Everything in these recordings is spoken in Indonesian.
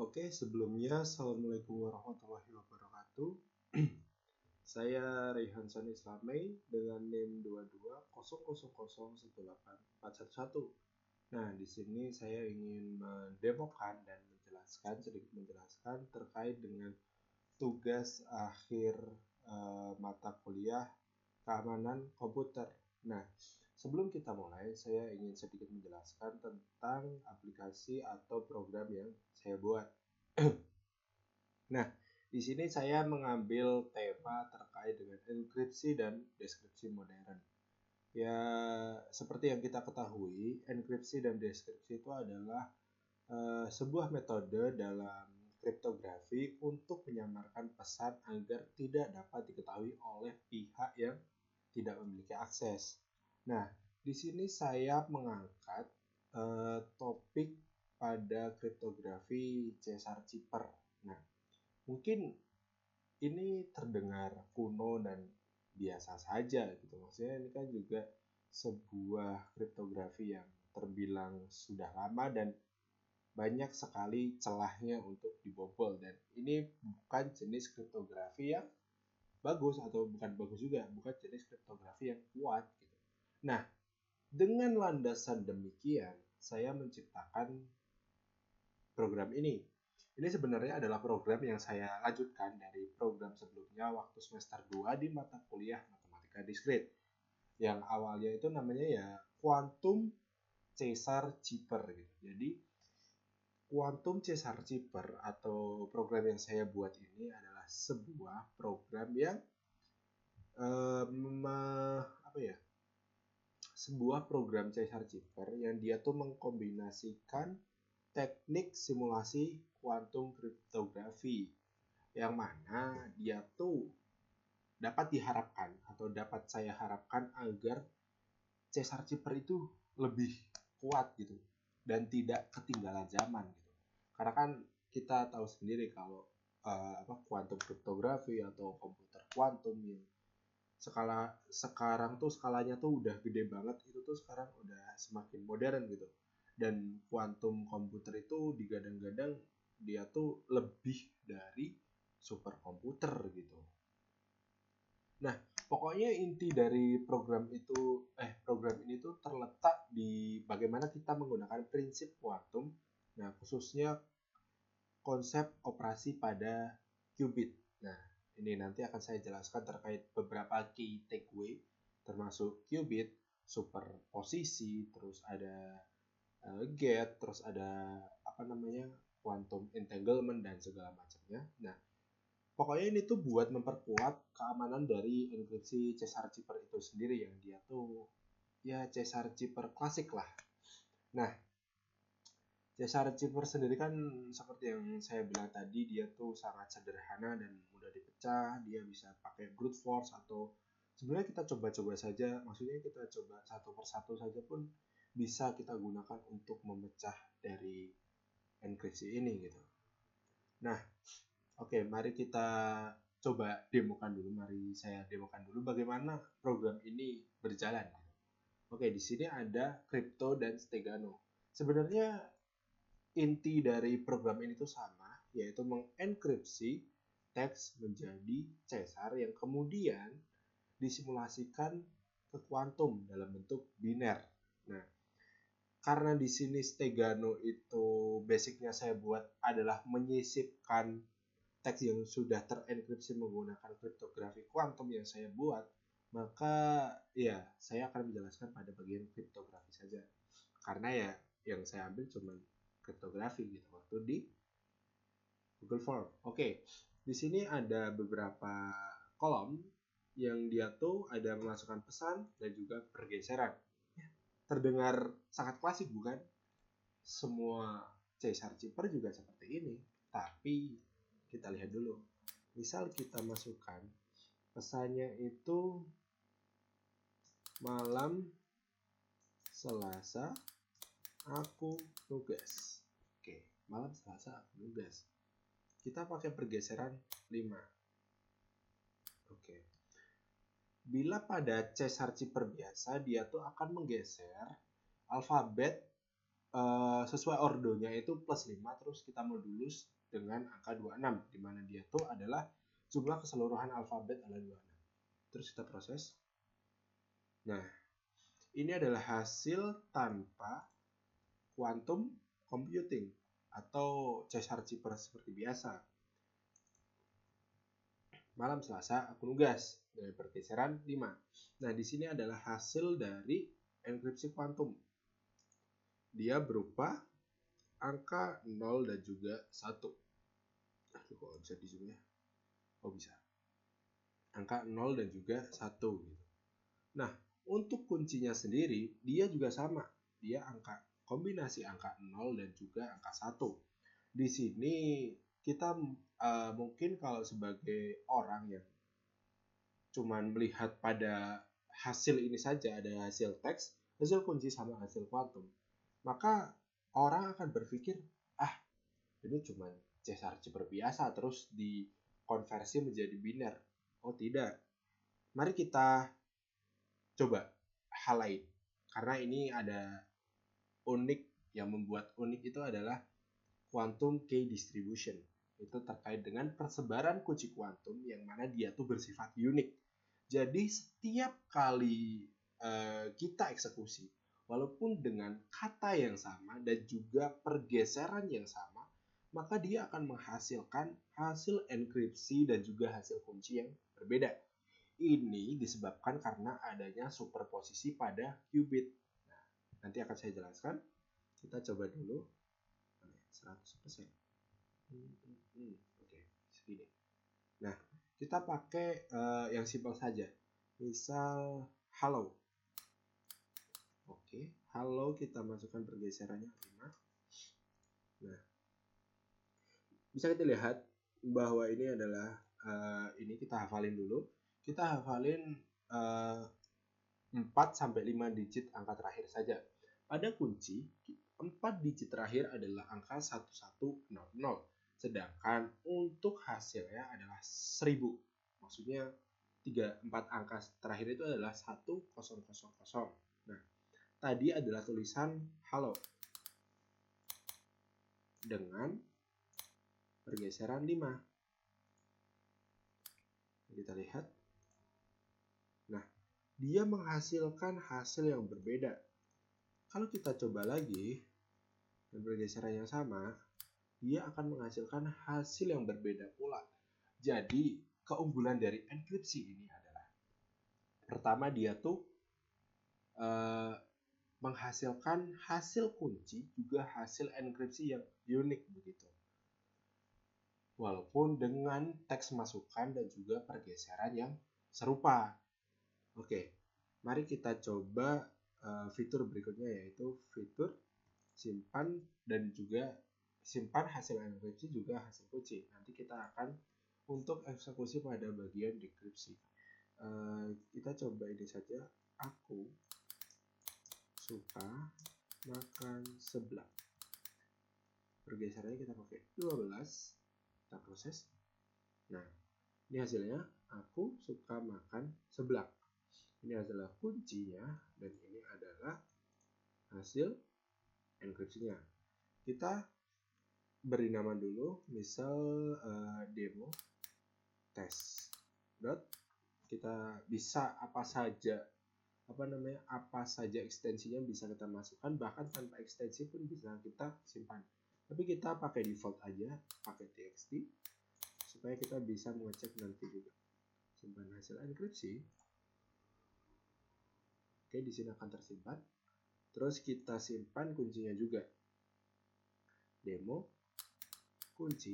Oke, sebelumnya Assalamualaikum warahmatullahi wabarakatuh. Saya Raihan Sani Islamei dengan NIM 2200018411. Nah, di sini saya ingin mendemokan dan sedikit menjelaskan terkait dengan tugas akhir mata kuliah keamanan komputer. Nah, sebelum kita mulai, saya ingin sedikit menjelaskan tentang aplikasi atau program yang saya buat. Nah, di sini saya mengambil tema terkait dengan enkripsi dan deskripsi modern. Ya, seperti yang kita ketahui, enkripsi dan deskripsi itu adalah sebuah metode dalam kriptografi untuk menyamarkan pesan agar tidak dapat diketahui oleh pihak yang tidak memiliki akses. Nah, di sini saya mengangkat topik pada kriptografi Caesar Cipher. Nah, mungkin ini terdengar kuno dan biasa saja gitu. Maksudnya ini kan juga sebuah kriptografi yang terbilang sudah lama dan banyak sekali celahnya untuk dibobol, dan ini bukan jenis kriptografi yang bagus atau bukan bagus juga, bukan jenis kriptografi yang kuat gitu. Nah, dengan landasan demikian saya menciptakan program ini. Ini sebenarnya adalah program yang saya lanjutkan dari program sebelumnya waktu semester 2 di mata kuliah Matematika Diskrit. Yang awalnya itu namanya ya Quantum Caesar Cipher gitu. Jadi Quantum Caesar Cipher atau program yang saya buat ini adalah sebuah program yang sebuah program Caesar Cipher yang dia tuh mengkombinasikan teknik simulasi kuantum kriptografi, yang mana dia tuh dapat diharapkan atau dapat saya harapkan agar Caesar Cipher itu lebih kuat gitu dan tidak ketinggalan zaman gitu. Karena kan kita tahu sendiri kalau kuantum kriptografi atau komputer kuantum yang sekarang tuh skalanya tuh udah gede banget, itu tuh sekarang udah semakin modern gitu. Dan kuantum komputer itu digadang-gadang dia tuh lebih dari superkomputer gitu. Nah, pokoknya inti dari program ini tuh terletak di bagaimana kita menggunakan prinsip kuantum. Nah, khususnya konsep operasi pada qubit. Nah, ini nanti akan saya jelaskan terkait beberapa key takeaway, termasuk qubit, superposisi, terus ada gate, terus ada quantum entanglement dan segala macamnya. Nah, pokoknya ini tuh buat memperkuat keamanan dari enkripsi Caesar Cipher itu sendiri, yang dia tuh ya Caesar Cipher klasik lah. Nah, Caesar Cipher sendiri kan seperti yang saya bilang tadi, dia tuh sangat sederhana dan mudah dipecah. Dia bisa pakai brute force atau sebenarnya kita coba-coba saja, maksudnya kita coba satu persatu saja pun bisa kita gunakan untuk memecah dari enkripsi ini gitu. Nah, oke, mari kita coba demokan dulu. Mari saya demokan dulu bagaimana program ini berjalan. Oke, di sini ada Crypto dan Stegano. Sebenarnya inti dari program ini tuh sama, yaitu mengenkripsi teks menjadi Caesar yang kemudian disimulasikan ke kuantum dalam bentuk biner. Nah, karena di sini Stegano itu basicnya saya buat adalah menyisipkan teks yang sudah terenkripsi menggunakan kriptografi kuantum yang saya buat, maka ya saya akan menjelaskan pada bagian kriptografi saja. Karena ya yang saya ambil cuma kriptografi gitu waktu di Google Form. Oke, di sini ada beberapa kolom yang dia tuh ada memasukkan pesan dan juga pergeseran. Terdengar sangat klasik bukan? Semua Caesar Cipher juga seperti ini. Tapi kita lihat dulu. Misal kita masukkan pesannya itu malam Selasa aku nugas. Oke, malam Selasa aku nugas. Kita pakai pergeseran 5. Oke. Bila pada Caesar Cipher biasa, dia tuh akan menggeser alfabet sesuai ordonya itu plus 5, terus kita modulus dengan angka 26, di mana dia tuh adalah jumlah keseluruhan alfabet adalah 26. Terus kita proses. Nah, ini adalah hasil tanpa quantum computing atau Cesar-Cipher seperti biasa. Malam Selasa aku nugas dengan pergeseran 5. Nah, di sini adalah hasil dari enkripsi kuantum. Dia berupa angka 0 dan juga 1. Aduh, kok bisa di zoom ya? Oh, bisa. Angka 0 dan juga 1 gitu. Nah, untuk kuncinya sendiri dia juga sama. Dia kombinasi angka 0 dan juga angka 1. Di sini kita mungkin kalau sebagai orang yang cuman melihat pada hasil ini saja, ada hasil teks, hasil kunci sama hasil kuantum, maka orang akan berpikir, ini cuma Cesar-Cipher biasa terus dikonversi menjadi biner. Oh tidak, mari kita coba hal lain, karena ini ada unik. Yang membuat unik itu adalah quantum key distribution. Itu terkait dengan persebaran kunci kuantum yang mana dia tuh bersifat unik. Jadi setiap kali kita eksekusi, walaupun dengan kata yang sama dan juga pergeseran yang sama, maka dia akan menghasilkan hasil enkripsi dan juga hasil kunci yang berbeda. Ini disebabkan karena adanya superposisi pada qubit. Nah, nanti akan saya jelaskan. Kita coba dulu 100%. Oke, segini. Nah, kita pakai yang simpel saja. Misal halo. Oke, halo kita masukkan pergeserannya 5. Nah, bisa kita lihat bahwa ini adalah ini kita hafalin dulu. Kita hafalin 4 sampai 5 digit angka terakhir saja. Pada kunci, 4 digit terakhir adalah angka 1100. Sedangkan untuk hasilnya adalah 1000. Maksudnya 4 angka terakhir itu adalah 1000. Nah, tadi adalah tulisan halo dengan pergeseran 5. Kita lihat. Nah, dia menghasilkan hasil yang berbeda. Kalau kita coba lagi dan pergeseran yang sama, dia akan menghasilkan hasil yang berbeda pula. Jadi, keunggulan dari enkripsi ini adalah pertama, dia tuh menghasilkan hasil kunci juga hasil enkripsi yang unik begitu. Walaupun dengan teks masukan dan juga pergeseran yang serupa. Oke, mari kita coba fitur berikutnya, yaitu fitur simpan dan juga simpan hasil enkripsi juga hasil kunci. Nanti kita akan untuk eksekusi pada bagian dekripsi. Kita coba ini saja. Aku suka makan seblak. Pergeserannya kita pakai 12. Kita proses. Nah, ini hasilnya. Aku suka makan seblak. Ini adalah kuncinya dan ini adalah hasil enkripsinya. Kita beri nama dulu, misal demo test. Kita bisa apa saja ekstensinya bisa kita masukkan, bahkan tanpa ekstensi pun bisa kita simpan. Tapi kita pakai default aja, pakai txt supaya kita bisa mengecek nanti juga. Simpan hasil enkripsi. Oke, di sini akan tersimpan. Terus kita simpan kuncinya juga. Demo kunci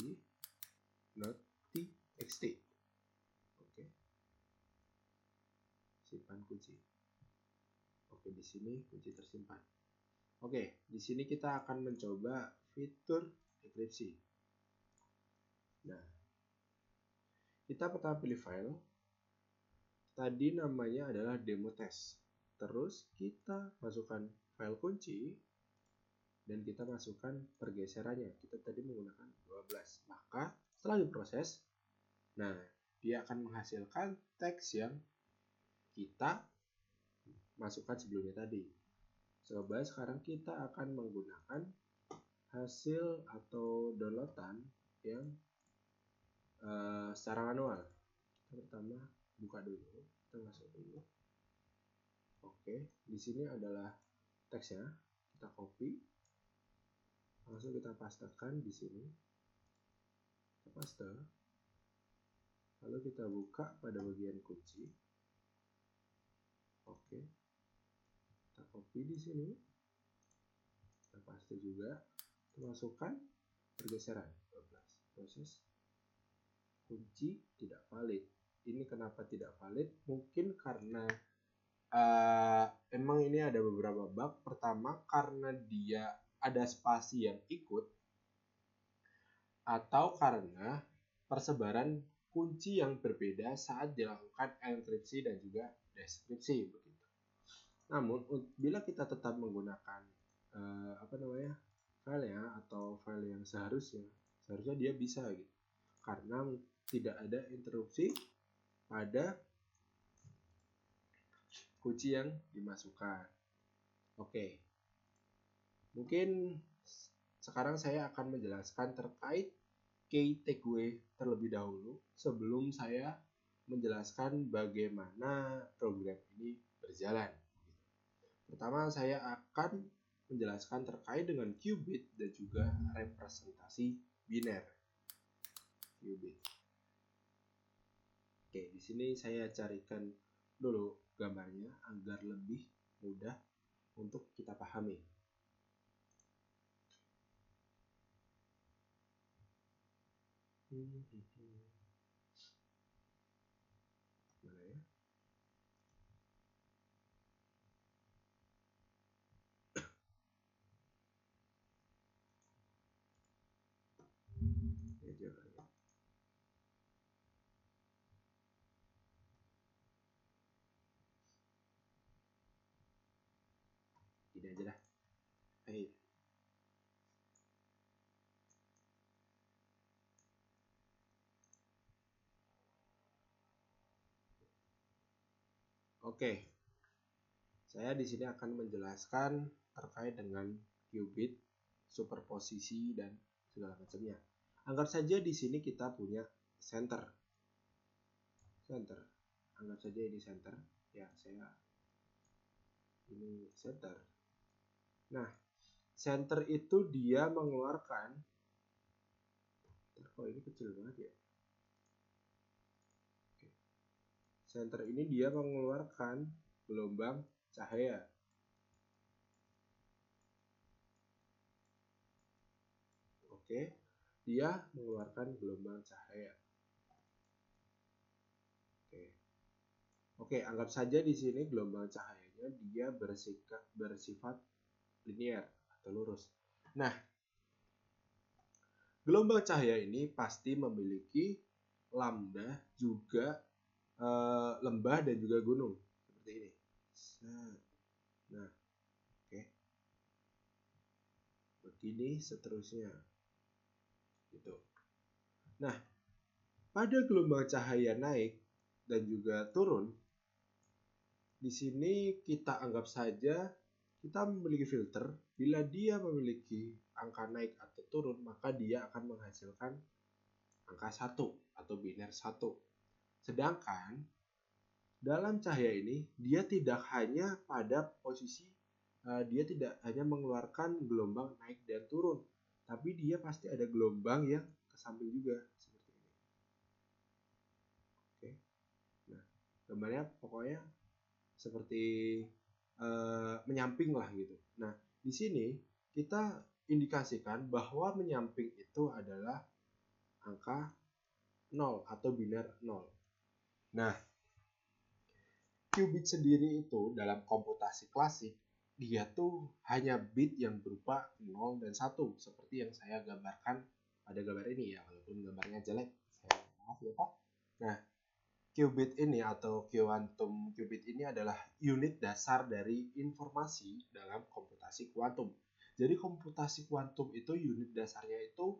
.txt. Oke. Simpan kunci. Oke, di sini kunci tersimpan. Oke, di sini kita akan mencoba fitur dekripsi. Nah, kita pertama pilih file. Tadi namanya adalah demo test. Terus kita masukkan file kunci dan kita masukkan pergeserannya. Kita tadi menggunakan 12. Maka setelah diproses, nah, dia akan menghasilkan teks yang kita masukkan sebelumnya tadi. Coba sekarang kita akan menggunakan hasil atau downloadan yang secara manual. Pertama buka dulu, kita masuk dulu. Oke, di sini adalah teksnya, kita copy, langsung kita pastekan di sini, kita paste, lalu kita buka pada bagian kunci. Oke, kita copy di sini, kita paste juga, kita masukkan pergeseran 12, proses kunci tidak valid. Ini kenapa tidak valid? Mungkin karena emang ini ada beberapa bug. Pertama, karena dia ada spasi yang ikut, atau karena persebaran kunci yang berbeda saat dilakukan enkripsi dan juga deskripsi begitu. Namun bila kita tetap menggunakan filenya atau file yang seharusnya dia bisa gitu, karena tidak ada interupsi pada kunci yang dimasukkan. Oke, mungkin sekarang saya akan menjelaskan terkait key takeaway terlebih dahulu sebelum saya menjelaskan bagaimana program ini berjalan. Pertama, saya akan menjelaskan terkait dengan qubit dan juga representasi biner. Qubit. Oke, di sini saya carikan dulu gambarnya agar lebih mudah untuk kita pahami. Mana ya? Ini aja dah. Oke, saya di sini akan menjelaskan terkait dengan qubit, superposisi, dan segala macamnya. Anggap saja di sini kita punya center. Anggap saja ini center. Ya, ini center. Nah, center itu dia mengeluarkan, kok ini kecil banget ya. Center ini dia mengeluarkan gelombang cahaya. Oke, dia mengeluarkan gelombang cahaya. Oke, anggap saja di sini gelombang cahayanya dia bersifat linear atau lurus. Nah, gelombang cahaya ini pasti memiliki lambda juga lembah dan juga gunung seperti ini. Nah, oke. Begini seterusnya. Gitu. Nah, pada gelombang cahaya naik dan juga turun, di sini kita anggap saja kita memiliki filter. Bila dia memiliki angka naik atau turun, maka dia akan menghasilkan angka 1 atau biner 1. Sedangkan dalam cahaya ini dia tidak hanya pada posisi dia tidak hanya mengeluarkan gelombang naik dan turun, tapi dia pasti ada gelombang yang ke samping juga seperti ini. Oke. Nah, gambarnya pokoknya seperti menyamping lah gitu. Nah, di sini kita indikasikan bahwa menyamping itu adalah angka 0 atau biner 0. Nah, qubit sendiri itu dalam komputasi klasik dia tuh hanya bit yang berupa 0 dan 1 seperti yang saya gambarkan pada gambar ini ya, walaupun gambarnya jelek. Maaf ya Pak. Nah, qubit ini atau quantum qubit ini adalah unit dasar dari informasi dalam komputasi kuantum. Jadi komputasi kuantum itu unit dasarnya itu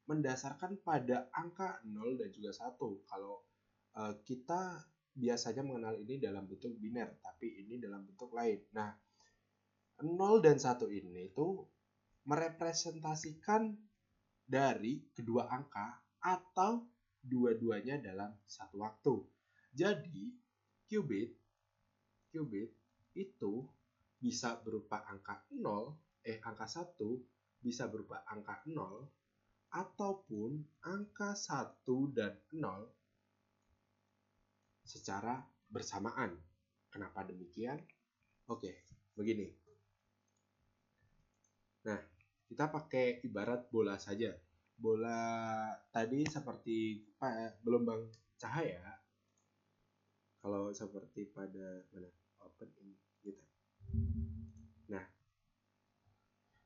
mendasarkan pada angka 0 dan juga 1. Kalau kita biasanya mengenal ini dalam bentuk biner, tapi ini dalam bentuk lain. Nah, 0 dan 1 ini tuh merepresentasikan dari kedua angka atau dua-duanya dalam satu waktu. Jadi, qubit itu bisa berupa angka 0, angka 1 bisa berupa angka 0 ataupun angka 1 dan 0 secara bersamaan. Kenapa demikian? Oke, begini. Nah, kita pakai ibarat bola saja. Bola tadi seperti gelombang cahaya. Kalau seperti pada mana? Open ini gitu. Nah,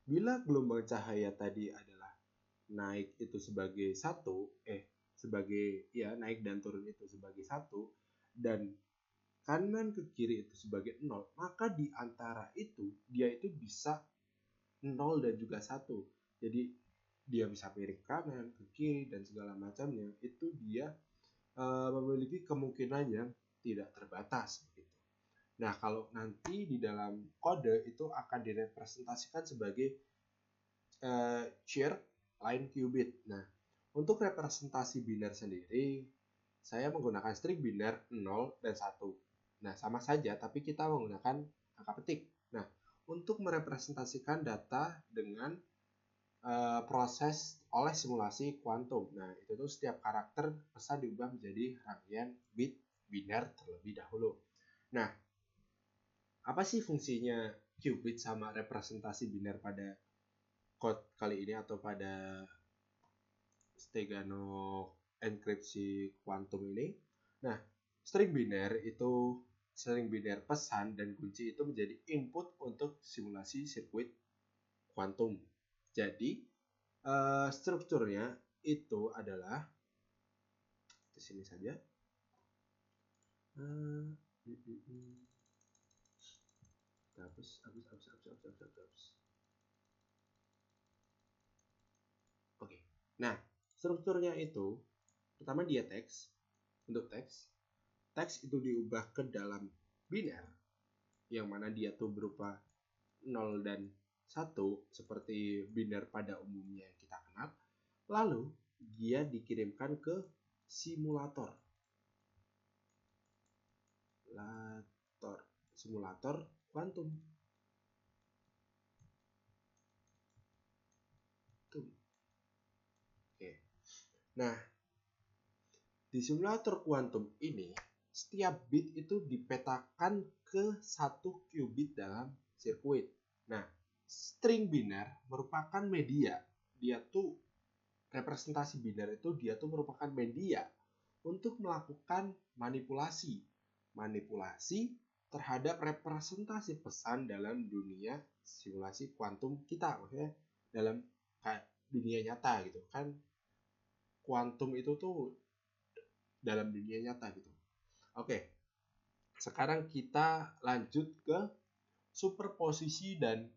bila gelombang cahaya tadi adalah naik itu sebagai satu, naik dan turun itu sebagai satu, dan kanan ke kiri itu sebagai 0, maka di antara itu dia itu bisa 0 dan juga 1. Jadi dia bisa miring kanan ke kiri dan segala macamnya, itu dia memiliki kemungkinan yang tidak terbatas begitu. Nah, kalau nanti di dalam kode itu akan direpresentasikan sebagai shared line qubit. Nah, untuk representasi biner sendiri, saya menggunakan string biner 0 dan 1. Nah, sama saja, tapi kita menggunakan angka petik. Nah, untuk merepresentasikan data dengan proses oleh simulasi kuantum. Nah, itu tuh setiap karakter pesan diubah menjadi rangkaian bit biner terlebih dahulu. Nah, apa sih fungsinya qubit sama representasi biner pada code kali ini atau pada Stegano enkripsi kuantum ini? Nah, string biner pesan dan kunci itu menjadi input untuk simulasi sirkuit kuantum. Jadi, strukturnya itu adalah di sini saja. Hapus. Oke. Nah, strukturnya itu pertama dia teks. Untuk teks itu diubah ke dalam biner yang mana dia tuh berupa 0 dan 1 seperti biner pada umumnya yang kita kenal. Lalu dia dikirimkan ke simulator kuantum. Oke. Nah, di simulator kuantum ini setiap bit itu dipetakan ke satu qubit dalam sirkuit. Nah, string biner merupakan media. Dia tuh representasi biner itu dia tuh merupakan media untuk melakukan manipulasi terhadap representasi pesan dalam dunia simulasi kuantum kita, maksudnya dalam dunia nyata gitu kan. Kuantum itu tuh dalam dunia nyata gitu. Oke, sekarang kita lanjut ke superposisi dan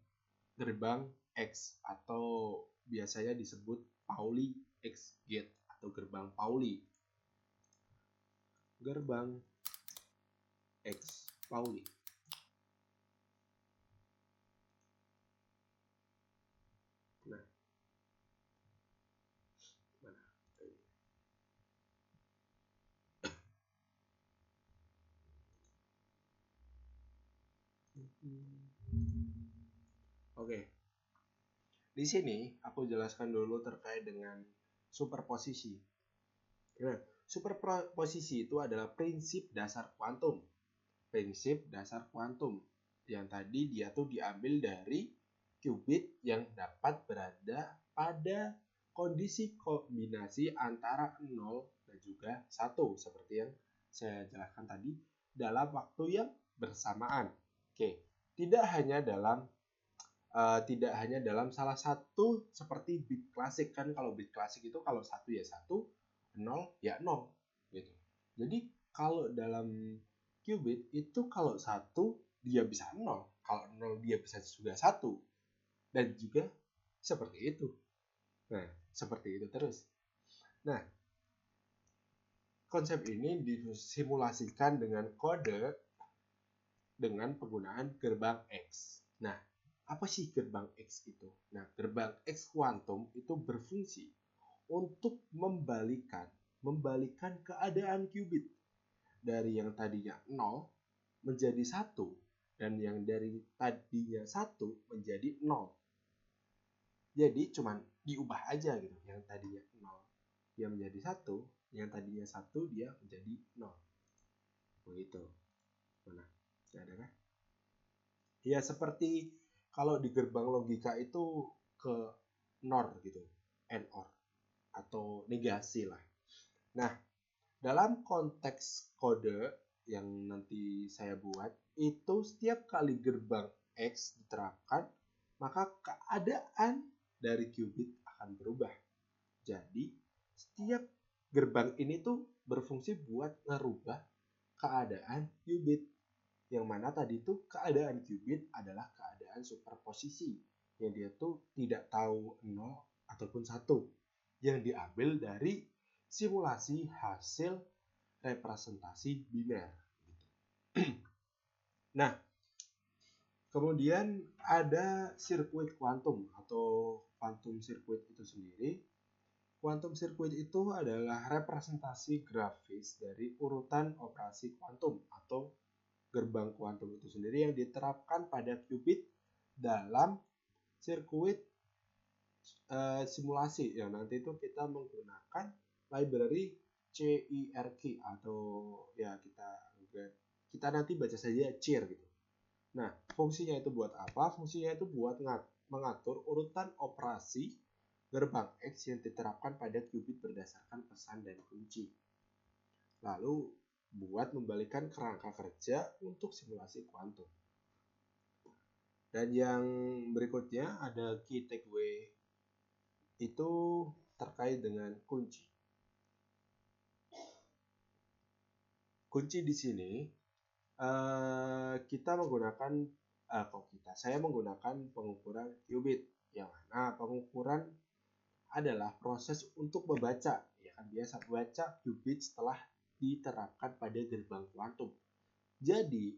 gerbang X atau biasanya disebut Pauli X gate atau gerbang Pauli. Gerbang X Pauli. Nah, mana? Oke. Di sini aku jelaskan dulu terkait dengan superposisi. Nah, superposisi itu adalah prinsip dasar kuantum. Prinsip dasar kuantum yang tadi dia tuh diambil dari qubit yang dapat berada pada kondisi kombinasi antara 0 dan juga 1 seperti yang saya jelaskan tadi dalam waktu yang bersamaan. Oke, tidak hanya dalam salah satu seperti bit klasik kan. Kalau bit klasik itu kalau 1 ya 1, 0 ya 0 gitu. Jadi kalau dalam qubit itu kalau 1 dia bisa 0, kalau 0 dia bisa juga 1 dan juga seperti itu. Nah, seperti itu terus. Nah, konsep ini disimulasikan dengan kode dengan penggunaan gerbang X. Nah, apa sih gerbang X itu? Nah, gerbang X kuantum itu berfungsi untuk membalikan keadaan qubit dari yang tadinya 0 menjadi 1 dan yang dari tadinya 1 menjadi 0. Jadi cuman diubah aja gitu. Yang tadinya 0 dia menjadi 1, yang tadinya 1 dia menjadi 0. Begitu. Mana? Ada kan? Ya seperti kalau di gerbang logika itu ke NOR gitu. NOR atau negasi lah. Nah, dalam konteks kode yang nanti saya buat, itu setiap kali gerbang X diterapkan, maka keadaan dari qubit akan berubah. Jadi, setiap gerbang ini tuh berfungsi buat ngerubah keadaan qubit. Yang mana tadi tuh keadaan qubit adalah keadaan superposisi. Yang dia tuh tidak tahu 0 ataupun 1. Yang diambil dari simulasi hasil representasi biner. Nah, kemudian ada sirkuit kuantum atau quantum circuit itu sendiri. Quantum circuit itu adalah representasi grafis dari urutan operasi kuantum atau gerbang kuantum itu sendiri yang diterapkan pada qubit dalam sirkuit simulasi. Ya, nanti itu kita menggunakan library CIRQ atau ya kita nanti baca saja CIR gitu. Nah, fungsinya itu buat apa? Fungsinya itu buat mengatur urutan operasi gerbang X yang diterapkan pada qubit berdasarkan pesan dan kunci. Lalu buat membalikan kerangka kerja untuk simulasi kuantum. Dan yang berikutnya ada key takeaway itu terkait dengan kunci. Kunci di sini saya menggunakan pengukuran qubit, yang mana pengukuran adalah proses untuk membaca, ya kan, biasa baca qubit setelah diterapkan pada gerbang kuantum. Jadi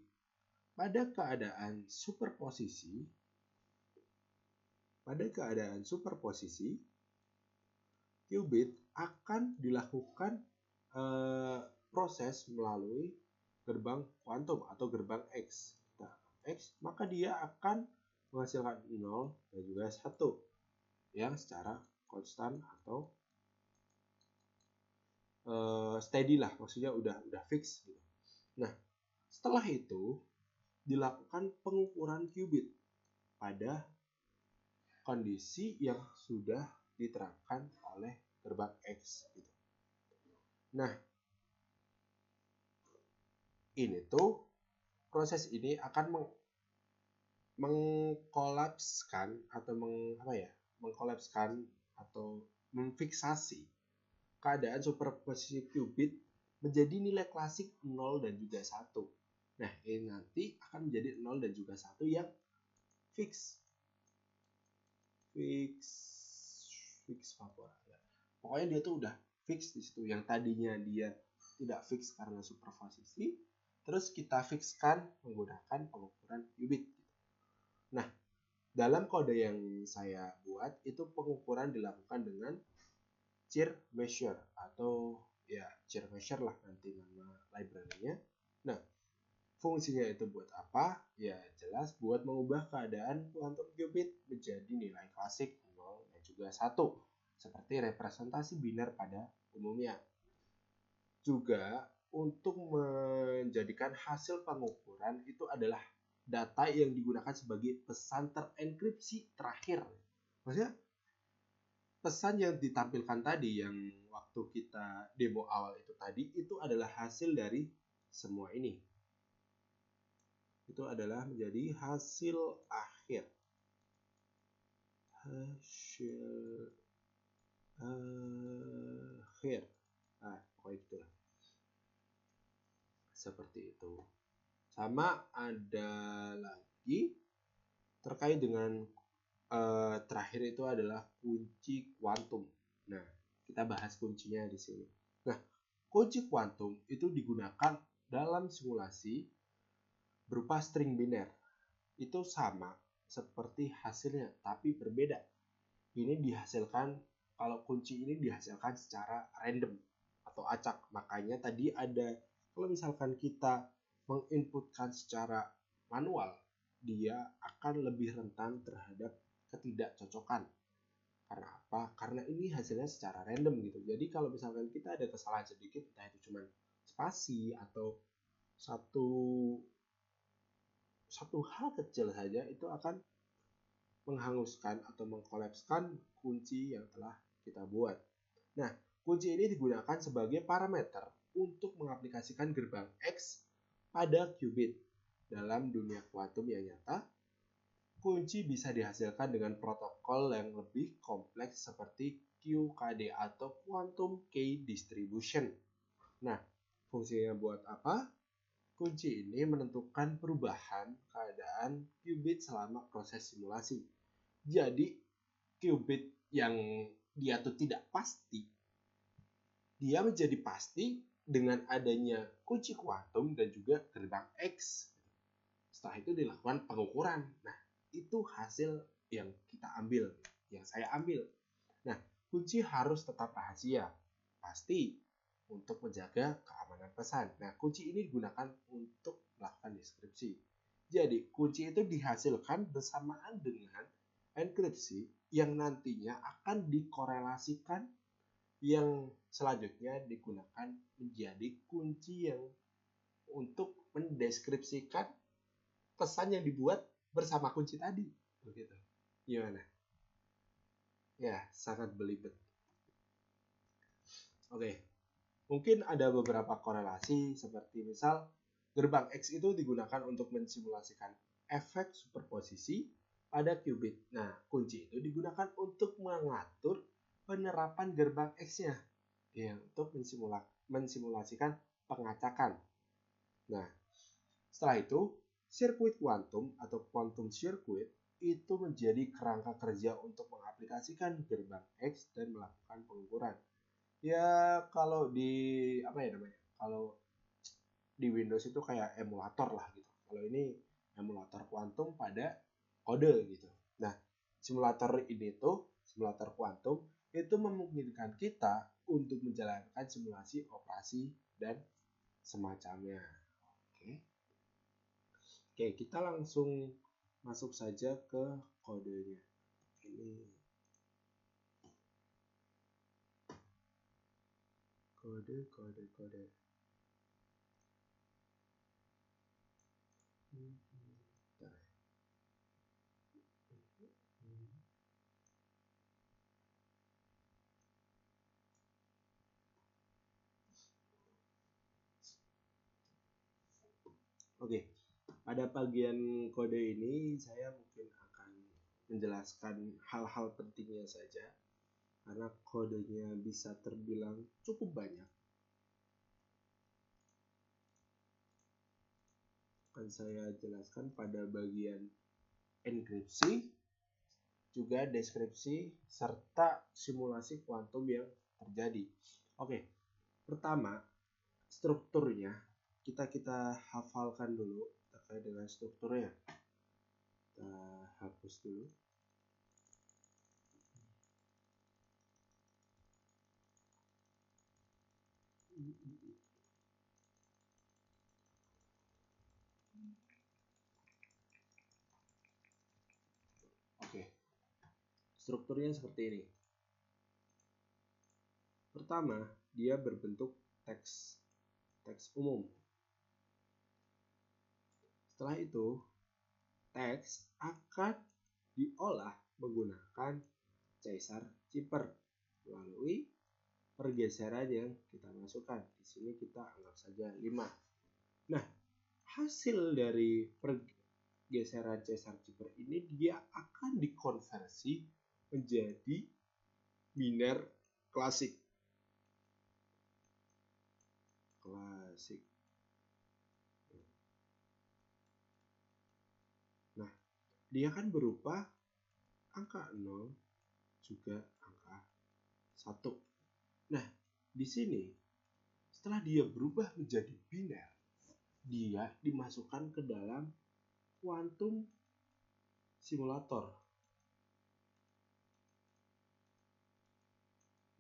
pada keadaan superposisi qubit akan dilakukan proses melalui gerbang kuantum atau gerbang X. Nah, X maka dia akan menghasilkan 0 dan juga 1 yang secara konstan atau steady lah, maksudnya udah fix gitu. Nah, setelah itu dilakukan pengukuran qubit pada kondisi yang sudah diterapkan oleh gerbang X gitu. Nah, proses ini akan mengkolapskan atau memfiksasi keadaan superposisi qubit menjadi nilai klasik 0 dan juga 1. Nah, ini nanti akan menjadi 0 dan juga 1 yang fix favor. Pokoknya dia tuh udah fix di situ. Yang tadinya dia tidak fix karena superposisi, terus kita fixkan menggunakan pengukuran qubit. Nah, dalam kode yang saya buat itu pengukuran dilakukan dengan CIR measure atau ya CIR measure lah nanti nama library-nya. Nah, fungsinya itu buat apa? Ya jelas buat mengubah keadaan quantum qubit menjadi nilai klasik 0 dan juga 1 seperti representasi biner pada umumnya. Juga untuk menjadikan hasil pengukuran itu adalah data yang digunakan sebagai pesan terenkripsi terakhir. Maksudnya pesan yang ditampilkan tadi yang waktu kita demo awal itu tadi itu adalah hasil dari semua ini. Itu adalah menjadi hasil akhir. Nah, pokoknya itulah. Seperti itu. Sama ada lagi terkait dengan terakhir itu adalah kunci kuantum. Nah, kita bahas kuncinya di sini. Nah, kunci kuantum itu digunakan dalam simulasi berupa string biner. Itu sama seperti hasilnya, tapi berbeda. Ini dihasilkan, kalau kunci ini dihasilkan secara random atau acak. Makanya tadi ada, kalau misalkan kita menginputkan secara manual, dia akan lebih rentan terhadap ketidakcocokan. Karena apa? Karena ini hasilnya secara random gitu. Jadi kalau misalkan kita ada kesalahan sedikit, entah itu cuma spasi atau satu hal kecil saja, itu akan menghanguskan atau mengkolapskan kunci yang telah kita buat. Nah, kunci ini digunakan sebagai parameter untuk mengaplikasikan gerbang X pada qubit. Dalam dunia kuantum yang nyata, kunci bisa dihasilkan dengan protokol yang lebih kompleks seperti QKD atau Quantum Key Distribution. Nah, fungsinya buat apa? Kunci ini menentukan perubahan keadaan qubit selama proses simulasi. Jadi, qubit yang dia tuh tidak pasti, dia menjadi pasti dengan adanya kunci kuantum dan juga gerbang X. Setelah itu dilakukan pengukuran. Nah, itu hasil yang kita ambil, yang saya ambil. Nah, kunci harus tetap rahasia, pasti, untuk menjaga keamanan pesan. Nah, kunci ini digunakan untuk melakukan deskripsi. Jadi, kunci itu dihasilkan bersamaan dengan enkripsi yang nantinya akan dikorelasikan, yang selanjutnya digunakan menjadi kunci yang untuk mendeskripsikan pesan yang dibuat bersama kunci tadi, begitu. Gimana? Ya, sangat belibet. Oke, mungkin ada beberapa korelasi seperti misal gerbang X itu digunakan untuk mensimulasikan efek superposisi pada qubit. Nah, kunci itu digunakan untuk mengatur penerapan gerbang X-nya, ya, untuk mensimulasikan pengacakan. Nah, setelah itu sirkuit kuantum atau quantum circuit itu menjadi kerangka kerja untuk mengaplikasikan gerbang X dan melakukan pengukuran. Ya, kalau di Kalau di Windows itu kayak emulator lah gitu. Kalau ini emulator kuantum pada kode gitu. Nah, simulator kuantum itu memungkinkan kita untuk menjalankan simulasi operasi dan semacamnya. Oke. Oke, kita langsung masuk saja ke kodenya. Ini kode. Oke, pada bagian kode ini saya mungkin akan menjelaskan hal-hal pentingnya saja, karena kodenya bisa terbilang cukup banyak. Akan saya jelaskan pada bagian enkripsi, juga deskripsi, serta simulasi kuantum yang terjadi. Oke, pertama strukturnya kita hafalkan dulu terkait dengan strukturnya. Kita hapus dulu. Oke, strukturnya seperti ini. Pertama, dia berbentuk teks umum. Setelah itu, teks akan diolah menggunakan Caesar-Cipper melalui pergeseran yang kita masukkan. Di sini kita anggap saja 5. Nah, hasil dari pergeseran Caesar-Cipper ini dia akan dikonversi menjadi biner klasik. Nah, dia kan berupa angka 0 juga angka 1. Nah, di sini setelah dia berubah menjadi biner, dia dimasukkan ke dalam quantum simulator,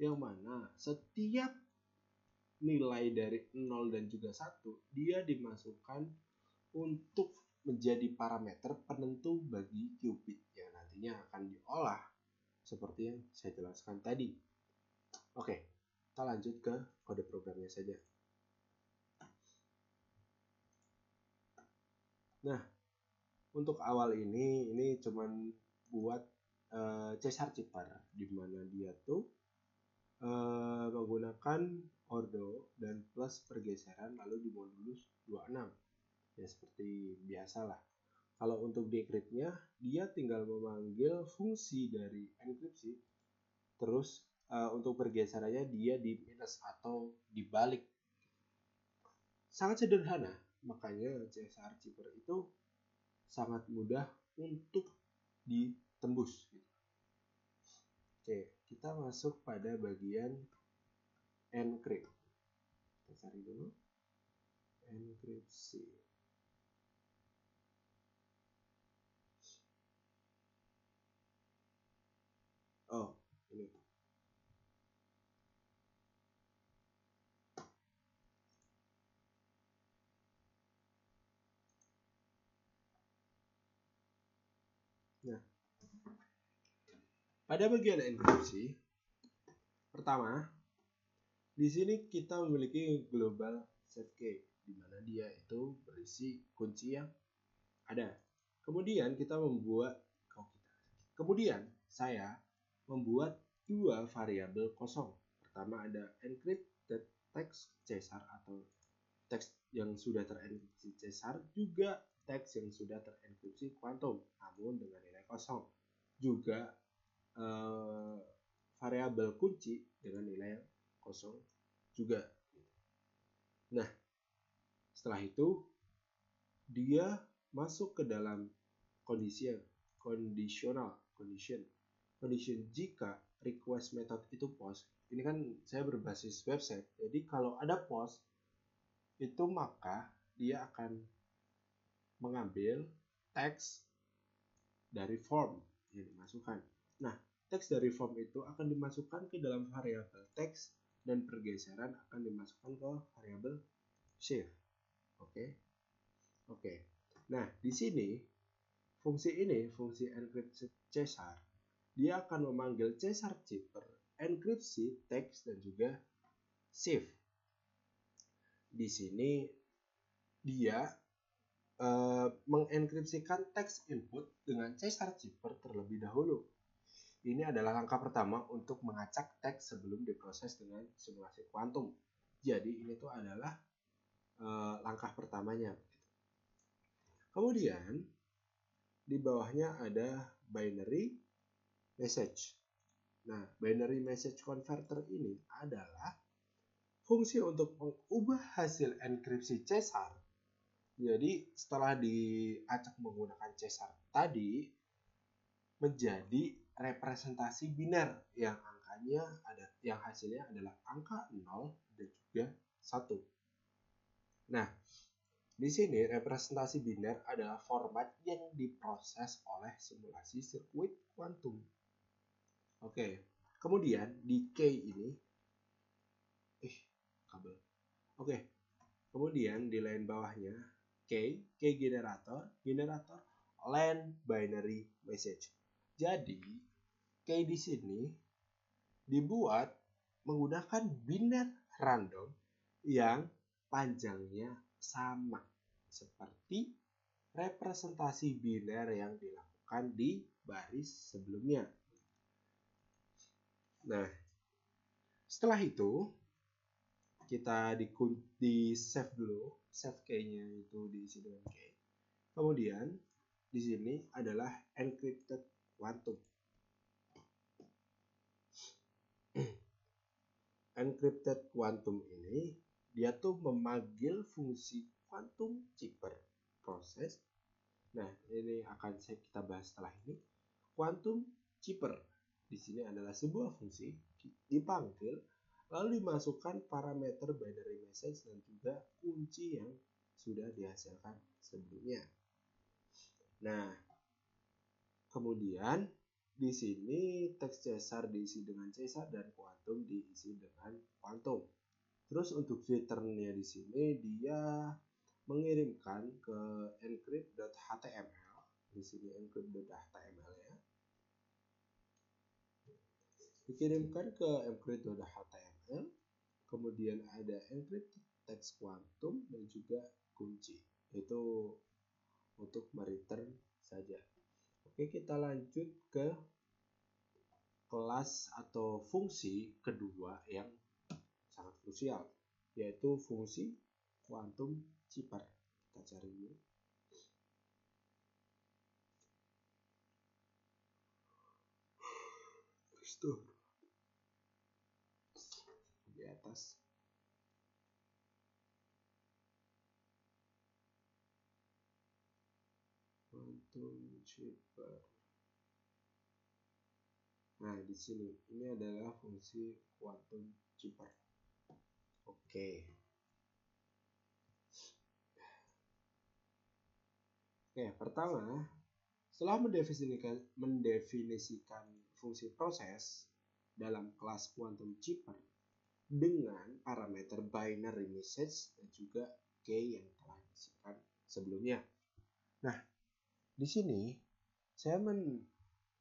yang mana setiap nilai dari 0 dan juga 1 dia dimasukkan untuk menjadi parameter penentu bagi qubit yang nantinya akan diolah seperti yang saya jelaskan tadi. Oke, kita lanjut ke kode programnya saja. Nah, untuk awal ini cuman buat Caesar Chipper, di mana dia tuh menggunakan ordo dan plus pergeseran lalu dimodulus 26. Ya seperti biasalah. Kalau untuk decrypt-nya, dia tinggal memanggil fungsi dari enkripsi, terus untuk pergeserannya dia di minus atau dibalik. Sangat sederhana, makanya Caesar Chipper itu sangat mudah untuk ditembus. Oke, kita masuk pada bagian encrypt. Kita cari dulu enkripsi. Oh, ini. Nah, pada bagian enkripsi, pertama, di sini kita memiliki global set key, di mana dia itu berisi kunci yang ada. Kemudian saya membuat dua variabel kosong. Pertama ada encrypted text Caesar atau teks yang sudah terenkripsi Caesar, juga teks yang sudah terenkripsi quantum namun dengan nilai kosong, juga variabel kunci dengan nilai kosong juga. Nah, setelah itu dia masuk ke dalam condition jika request method itu post. Ini kan saya berbasis website, jadi kalau ada post itu maka dia akan mengambil teks dari form yang dimasukkan. Nah, teks dari form itu akan dimasukkan ke dalam variabel teks dan pergeseran akan dimasukkan ke variabel shift. Oke. Nah, di sini fungsi encrypted Caesar, dia akan memanggil Caesar Chipper, enkripsi teks dan juga shift. Di sini dia mengenkripsikan teks input dengan Caesar Chipper terlebih dahulu. Ini adalah langkah pertama untuk mengacak teks sebelum diproses dengan simulasi kuantum. Jadi ini tuh adalah langkah pertamanya. Kemudian di bawahnya ada binary message. Nah, binary message converter ini adalah fungsi untuk mengubah hasil enkripsi Caesar. Jadi setelah diacak menggunakan Caesar tadi menjadi representasi biner yang angkanya yang hasilnya adalah angka 0 dan juga 1. Nah, di sini representasi biner adalah format yang diproses oleh simulasi sirkuit kuantum. Oke, kemudian di key ini kabel. Oke. Kemudian di line bawahnya key generator len binary message. Jadi key di sini dibuat menggunakan biner random yang panjangnya sama seperti representasi biner yang dilakukan di baris sebelumnya. Nah, setelah itu kita di save dulu, save key-nya itu diisi dengan key. Kemudian di sini adalah encrypted quantum. Encrypted quantum ini dia tuh memanggil fungsi quantum chipper proses. Nah, ini akan kita bahas setelah ini. Quantum chipper di sini adalah sebuah fungsi dipanggil lalu dimasukkan parameter binary message dan juga kunci yang sudah dihasilkan sebelumnya. Nah, kemudian di sini teks Caesar diisi dengan Caesar dan kuantum diisi dengan kuantum. Terus untuk returnnya di sini dia mengirimkan ke encrypt.html. Di sini encrypt.html ya. Dikirimkan ke encrypt.html. Kemudian ada encrypt teks kuantum dan juga kunci. Itu untuk mereturn saja. Oke, kita lanjut ke kelas atau fungsi kedua yang sangat krusial, yaitu fungsi kuantum chipper. Kita cari dulu. Di atas. Quantum chipper. Nah, di sini ini adalah fungsi quantum chipper. Oke. Pertama, setelah mendefinisikan fungsi proses dalam kelas quantum chipper dengan parameter binary message dan juga key yang telah diisikan sebelumnya. Nah, di sini saya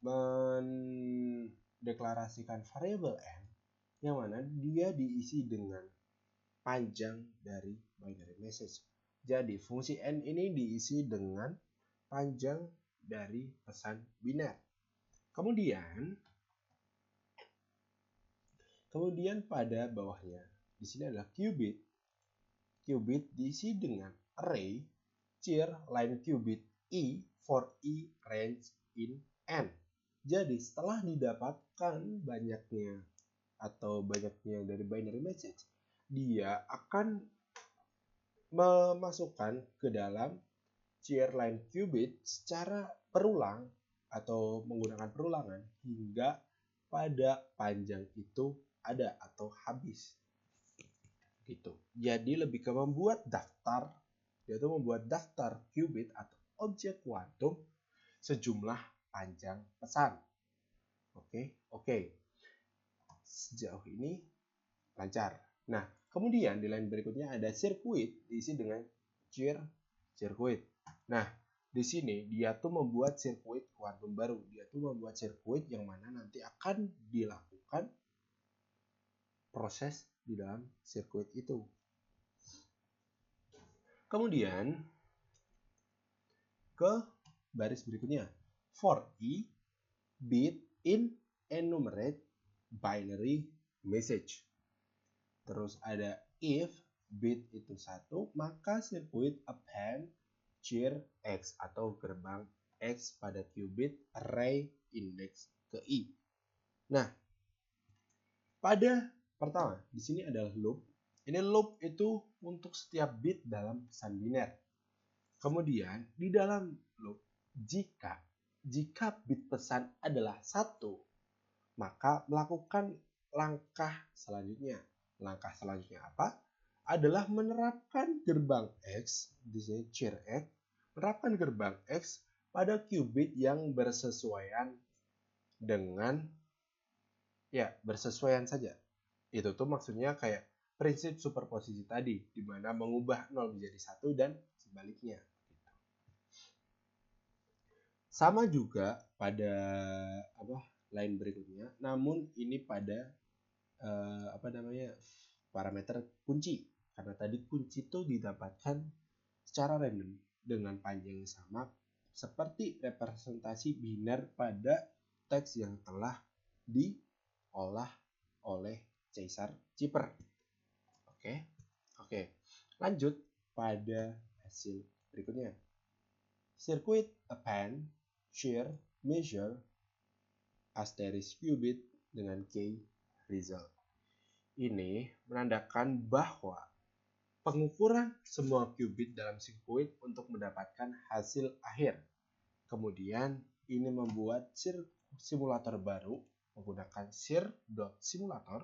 mendeklarasikan variabel n yang mana dia diisi dengan panjang dari binary message. Jadi fungsi n ini diisi dengan panjang dari pesan biner. Kemudian pada bawahnya di sini adalah qubit. Qubit diisi dengan array chir line qubit e for e range in n. Jadi setelah didapatkan banyaknya dari binary message, dia akan memasukkan ke dalam chir line qubit secara berulang atau menggunakan perulangan hingga pada panjang itu ada atau habis. Gitu. Jadi lebih ke membuat daftar, yaitu membuat daftar qubit atau objek kuantum sejumlah panjang pesan. Oke. Sejauh ini lancar. Nah, kemudian di line berikutnya ada sirkuit diisi dengan sirkuit. Nah, di sini dia tuh membuat sirkuit kuantum baru. Dia tuh membuat sirkuit yang mana nanti akan dilakukan proses di dalam sirkuit itu. Kemudian ke baris berikutnya, for e bit in enumerate binary message. Terus ada if bit itu 1, maka sirkuit append chir x atau gerbang x pada qubit array index ke i. Nah, pada pertama di sini adalah loop. Ini loop itu untuk setiap bit dalam pesan biner. Kemudian di dalam loop jika bit pesan adalah 1, maka melakukan langkah selanjutnya. Langkah selanjutnya apa? Adalah menerapkan gerbang X, di sini chir X, menerapkan gerbang X pada qubit yang bersesuaian dengan bersesuaian saja. Itu tuh maksudnya kayak prinsip superposisi tadi, di mana mengubah 0 menjadi 1 dan sebaliknya. Sama juga pada line berikutnya, namun ini pada parameter kunci, karena tadi kunci itu didapatkan secara random dengan panjang yang sama seperti representasi biner pada teks yang telah diolah oleh Caesar chipper. Oke. Lanjut pada hasil berikutnya. Circuit append chir measure asterisk qubit dengan key result. Ini menandakan bahwa pengukuran semua qubit dalam sirkuit untuk mendapatkan hasil akhir. Kemudian ini membuat simulator baru menggunakan sir.simulator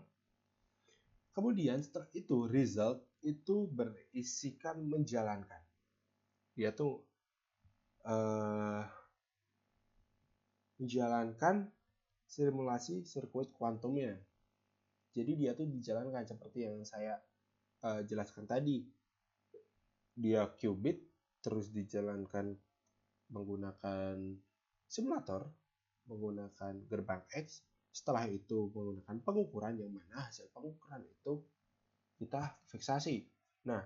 Kemudian setelah itu result itu berisikan menjalankan. Dia tuh menjalankan simulasi sirkuit kuantumnya. Jadi dia tuh dijalankan seperti yang saya jelaskan tadi. Dia qubit terus dijalankan menggunakan simulator, menggunakan gerbang X. Setelah itu menggunakan pengukuran, yang mana hasil pengukuran itu kita fiksasi. Nah,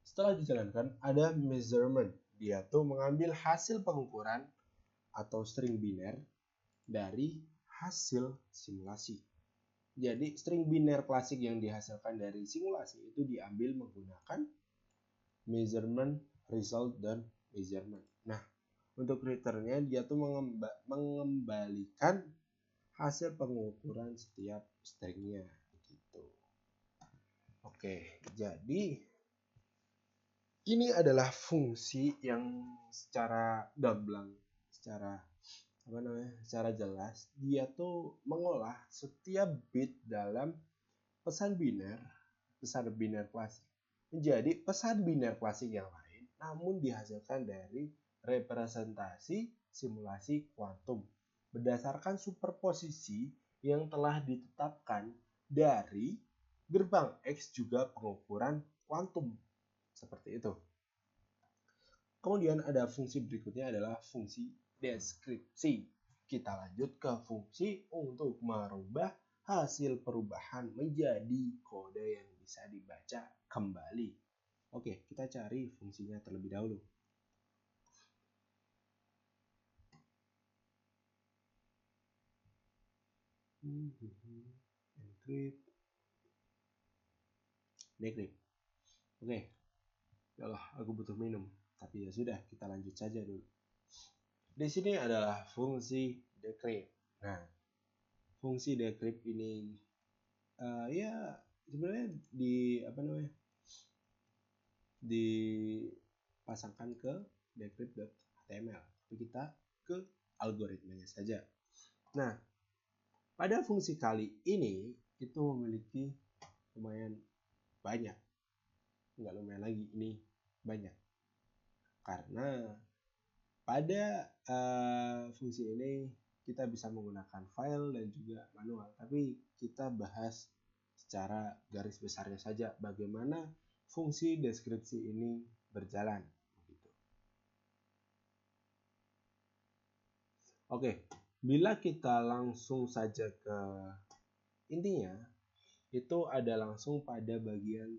setelah dijalankan ada measurement. Dia tuh mengambil hasil pengukuran atau string biner dari hasil simulasi. Jadi string biner klasik yang dihasilkan dari simulasi itu diambil menggunakan measurement, result, dan measurement. Nah, untuk returnnya dia tuh mengembalikan hasil pengukuran setiap stringnya gitu. Oke, jadi ini adalah fungsi yang secara gamblang, secara jelas dia tuh mengolah setiap bit dalam pesan biner klasik menjadi pesan biner klasik yang lain, namun dihasilkan dari representasi simulasi kuantum berdasarkan superposisi yang telah ditetapkan dari gerbang X juga pengukuran kuantum. Seperti itu. Kemudian ada fungsi berikutnya adalah fungsi deskripsi. Kita lanjut ke fungsi untuk merubah hasil perubahan menjadi kode yang bisa dibaca kembali. Oke, kita cari fungsinya terlebih dahulu. Encrypt. Decrypt. Oke. Yalah, aku butuh minum. Tapi ya sudah, kita lanjut saja dulu. Di sini adalah fungsi decrypt. Nah, fungsi decrypt ini ya sebenarnya dipasangkan ke decrypt.html. Tapi kita ke algoritmanya saja. Nah, pada fungsi kali ini itu memiliki lumayan banyak. Enggak lumayan lagi, ini banyak. Karena pada fungsi ini kita bisa menggunakan file dan juga manual. Tapi kita bahas secara garis besarnya saja bagaimana fungsi deskripsi ini berjalan. Oke, bila kita langsung saja ke intinya, itu ada langsung pada bagian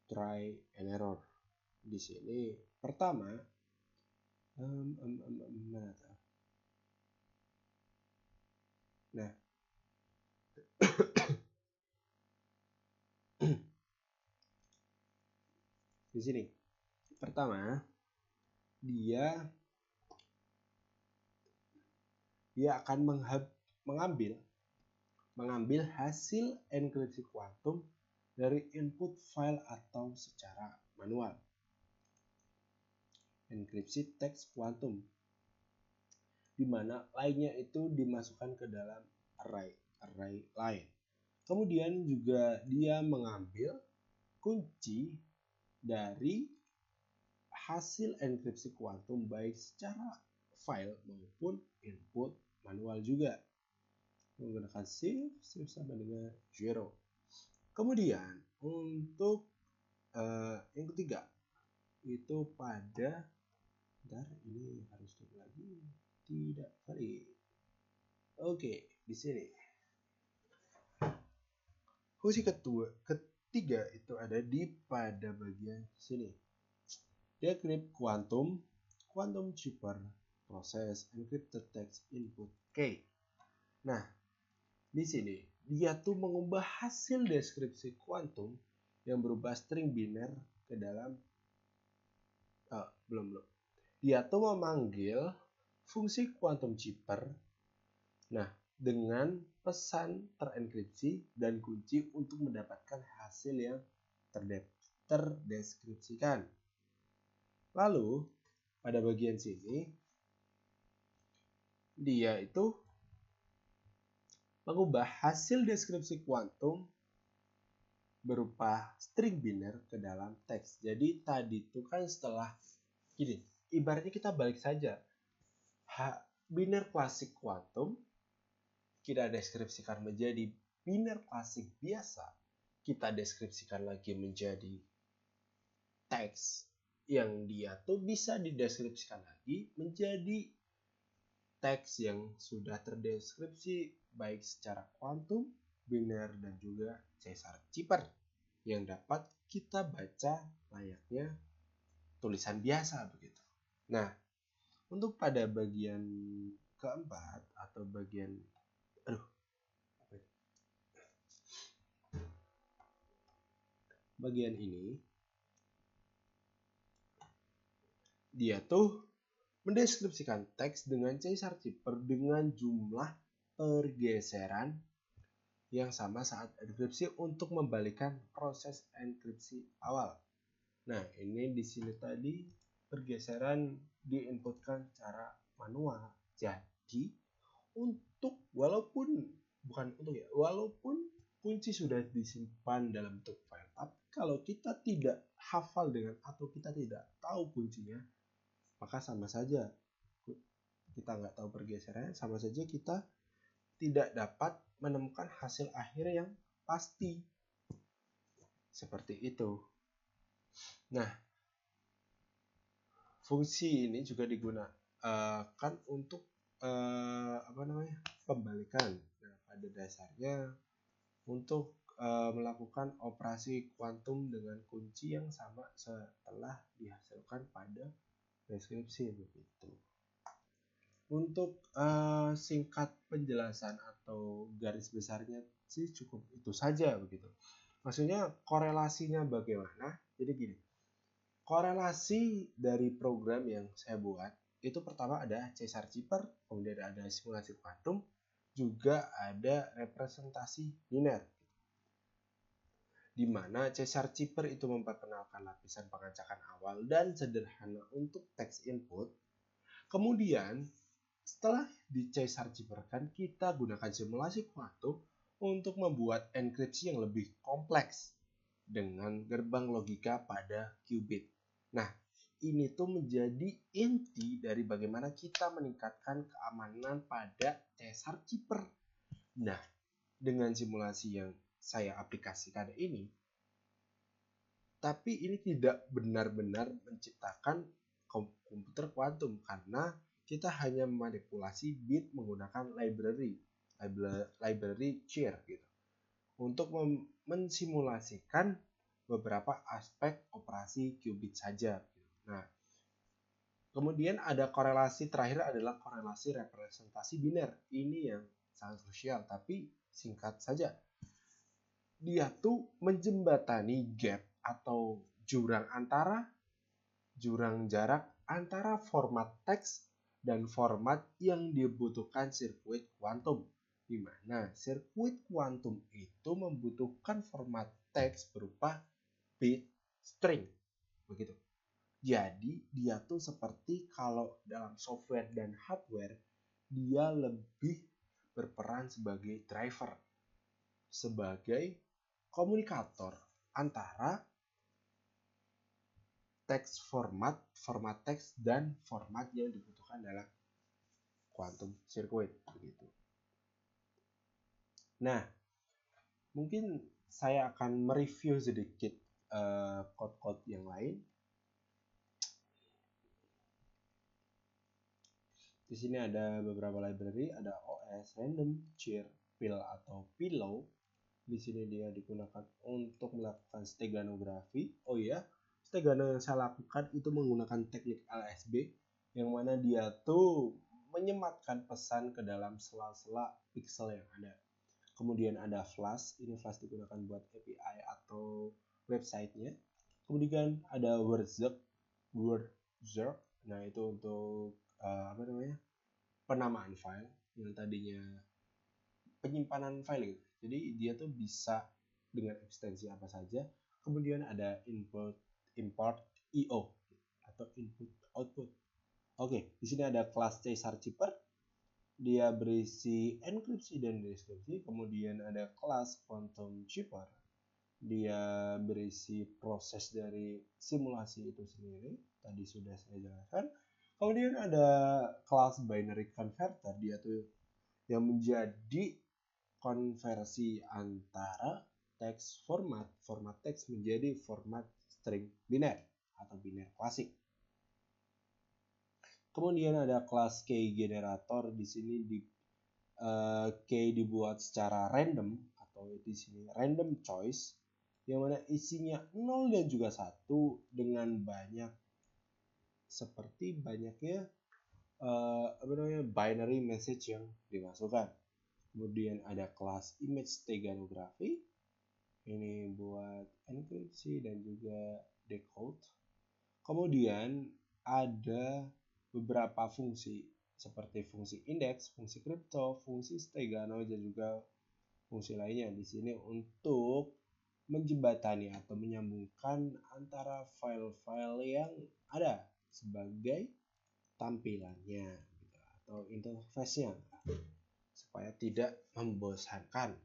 try and error. Di sini pertama, nah, di sini pertama dia akan mengambil hasil enkripsi kuantum dari input file atau secara manual. Enkripsi teks kuantum, di mana lainnya itu dimasukkan ke dalam array lain. Kemudian juga dia mengambil kunci dari hasil enkripsi kuantum baik secara file maupun input manual juga menggunakan shift sama dengan 0. Kemudian untuk yang ketiga itu pada ini harus tutup lagi, tidak valid. Oke, di sini fungsi ketiga itu ada di pada bagian sini. Decrypt quantum chipper process encrypted text input key. Nah, di sini dia tuh mengubah hasil deskripsi kuantum yang berubah string biner ke dalam dia tuh memanggil fungsi quantum chipper dengan pesan terenkripsi dan kunci untuk mendapatkan hasil yang terdeskripsikan. Lalu pada bagian sini dia itu mengubah hasil deskripsi kuantum berupa string biner ke dalam teks. Jadi tadi itu kan setelah gini, ibaratnya kita balik saja. Biner klasik kuantum kita deskripsikan menjadi biner klasik biasa. Kita deskripsikan lagi menjadi teks yang dia tuh bisa dideskripsikan lagi menjadi teks yang sudah terdeskripsi baik secara kuantum, biner, dan juga Caesar-Cipper yang dapat kita baca layaknya tulisan biasa begitu. Nah, untuk pada bagian keempat atau bagian ini dia tuh mendeskripsikan teks dengan Caesar-Cipper dengan jumlah pergeseran yang sama saat enkripsi untuk membalikan proses enkripsi awal. Nah, ini di sini tadi pergeseran diinputkan secara manual. Jadi, walaupun kunci sudah disimpan dalam bentuk file, tapi kalau kita tidak hafal dengan atau kita tidak tahu kuncinya, maka sama saja kita nggak tahu pergeserannya, sama saja kita tidak dapat menemukan hasil akhir yang pasti. Seperti itu. Nah, fungsi ini juga digunakan untuk pembalikan. Nah, pada dasarnya untuk melakukan operasi kuantum dengan kunci yang sama setelah dihasilkan pada deskripsi begitu. Untuk singkat penjelasan atau garis besarnya sih cukup itu saja begitu. Maksudnya korelasinya bagaimana? Jadi gini, korelasi dari program yang saya buat itu pertama ada Caesar-Cipper, kemudian ada simulasi kuantum, juga ada representasi biner. Di mana Caesar-Cipper itu memperkenalkan lapisan pengacakan awal dan sederhana untuk teks input. Kemudian setelah di Caesar-Cipperkan, kita gunakan simulasi kuantum untuk membuat enkripsi yang lebih kompleks dengan gerbang logika pada qubit. Nah, ini tuh menjadi inti dari bagaimana kita meningkatkan keamanan pada Caesar-Cipper. Nah, dengan simulasi yang saya aplikasikan ini, tapi ini tidak benar-benar menciptakan komputer kuantum karena kita hanya memanipulasi bit menggunakan library Cheer gitu untuk mensimulasikan beberapa aspek operasi qubit saja. Nah, kemudian ada korelasi terakhir adalah korelasi representasi biner. Ini yang sangat krusial, tapi singkat saja. Dia tuh menjembatani gap atau jurang jarak antara format teks dan format yang dibutuhkan sirkuit kuantum. Di mana sirkuit kuantum itu membutuhkan format teks berupa bit string. Begitu. Jadi dia tuh seperti kalau dalam software dan hardware, dia lebih berperan sebagai driver, sebagai komunikator antara teks format teks dan format yang dibutuhkan dalam quantum circuit begitu. Nah, mungkin saya akan mereview sedikit code-code yang lain. Di sini ada beberapa library, ada OS, random, cheer, pill atau pillow. Di sini dia digunakan untuk melakukan steganografi. Oh iya, stegano yang saya lakukan itu menggunakan teknik LSB, yang mana dia tuh menyematkan pesan ke dalam sela-sela pixel yang ada. Kemudian ada Flash, ini Flash digunakan buat API atau websitenya. Kemudian ada Wordzuck, nah itu untuk penamaan file yang tadinya penyimpanan file gitu. Jadi dia tuh bisa dengan ekstensi apa saja. Kemudian ada import IO atau input output. Oke, di sini ada kelas Caesar-Cipper. Dia berisi enkripsi dan deskripsi. Kemudian ada kelas Quantum Chipper. dia berisi proses dari simulasi itu sendiri, tadi sudah saya jelaskan. Kemudian ada kelas binary converter, dia tuh yang menjadi konversi antara teks format teks menjadi format string biner atau biner klasik. Kemudian ada kelas key generator, di sini key dibuat secara random atau di sini random choice, yang mana isinya 0 dan juga 1 dengan banyaknya binary message yang dimasukkan. Kemudian ada kelas image steganography, ini buat enkripsi dan juga decode. Kemudian ada beberapa fungsi seperti fungsi indeks, fungsi crypto, fungsi stegano, dan juga fungsi lainnya di sini untuk menjembatani atau menyambungkan antara file-file yang ada sebagai tampilannya gitu, atau interface-nya supaya tidak membosankan.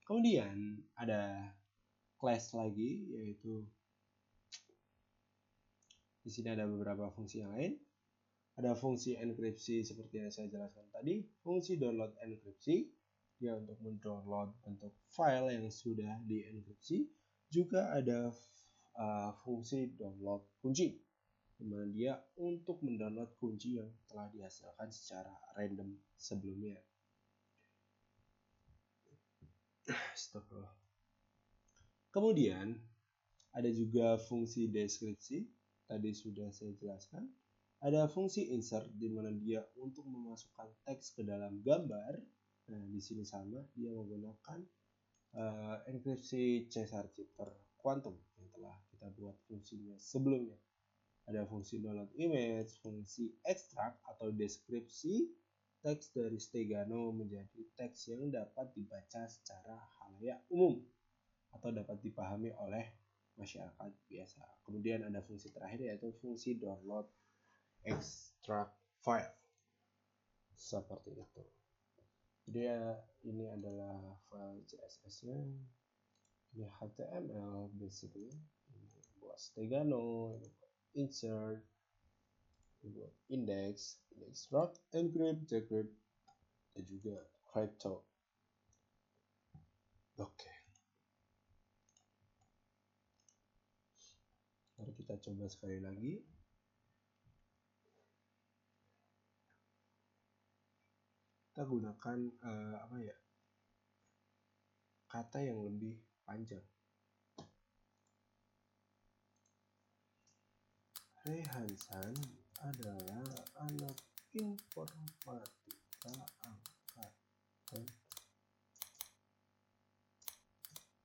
Kemudian ada class lagi, yaitu di sini ada beberapa fungsi yang lain. Ada fungsi enkripsi seperti yang saya jelaskan tadi, fungsi download enkripsi, dia untuk mendownload bentuk file yang sudah dienkripsi. Juga ada fungsi download kunci, di mana dia untuk mendownload kunci yang telah dihasilkan secara random sebelumnya. Kemudian ada juga fungsi deskripsi, tadi sudah saya jelaskan. Ada fungsi insert, di mana dia untuk memasukkan teks ke dalam gambar. Nah, di sini sama, dia menggunakan enkripsi Caesar-Jupyter Quantum yang telah kita buat fungsinya sebelumnya. Ada fungsi download image, fungsi extract atau deskripsi teks dari Stegano menjadi teks yang dapat dibaca secara khalayak umum atau dapat dipahami oleh masyarakat biasa. Kemudian ada fungsi terakhir, yaitu fungsi download extract file, seperti itu. Jadi ini adalah file CSS-nya, ini HTML basically, ini buat Stegano, ini buat insert, ini buat index, extract, encrypt, decrypt, dan juga crypto. Oke. Mari kita coba sekali lagi. Kita gunakan kata yang lebih panjang. Rehansan adalah anak informatika angkatan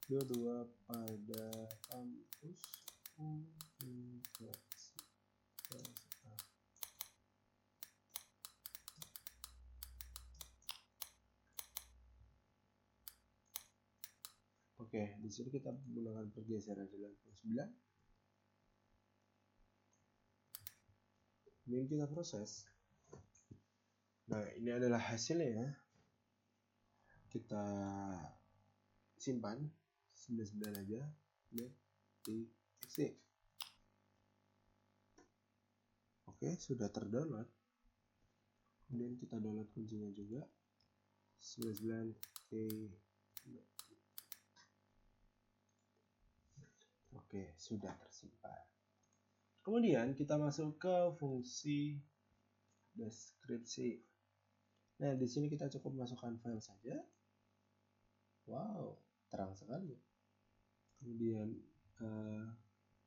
22 pada kampus Universitas. Oke, di sini kita menggunakan pergeseran 99. Kemudian kita proses. Nah, ini adalah hasilnya. Kita simpan 99 aja di sini. Oke, sudah terdownload. Kemudian kita download kuncinya juga. 99K. Oke, sudah tersimpan. Kemudian kita masuk ke fungsi deskripsi. Nah, di sini kita cukup masukkan file saja. Wow, terang sekali. Kemudian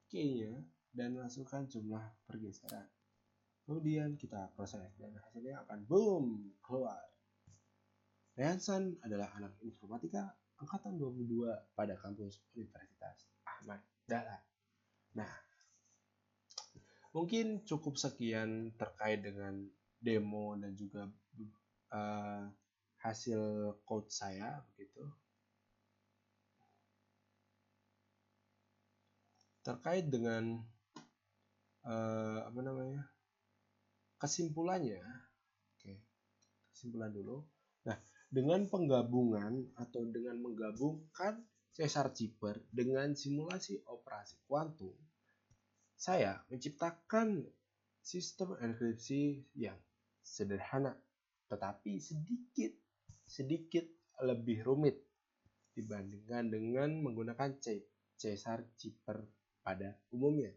key-nya dan masukkan jumlah pergeseran. Kemudian kita proses dan hasilnya akan boom keluar. Rehansan adalah anak informatika angkatan 22 pada kampus Universitas Ahmad Dahlan. Nah, mungkin cukup sekian terkait dengan demo dan juga hasil code saya begitu. Terkait dengan kesimpulannya, kesimpulan dulu. Nah, dengan penggabungan atau dengan menggabungkan Cesar Cipher dengan simulasi operasi kuantum, saya menciptakan sistem enkripsi yang sederhana, tetapi sedikit lebih rumit dibandingkan dengan menggunakan Cesar Cipher pada umumnya.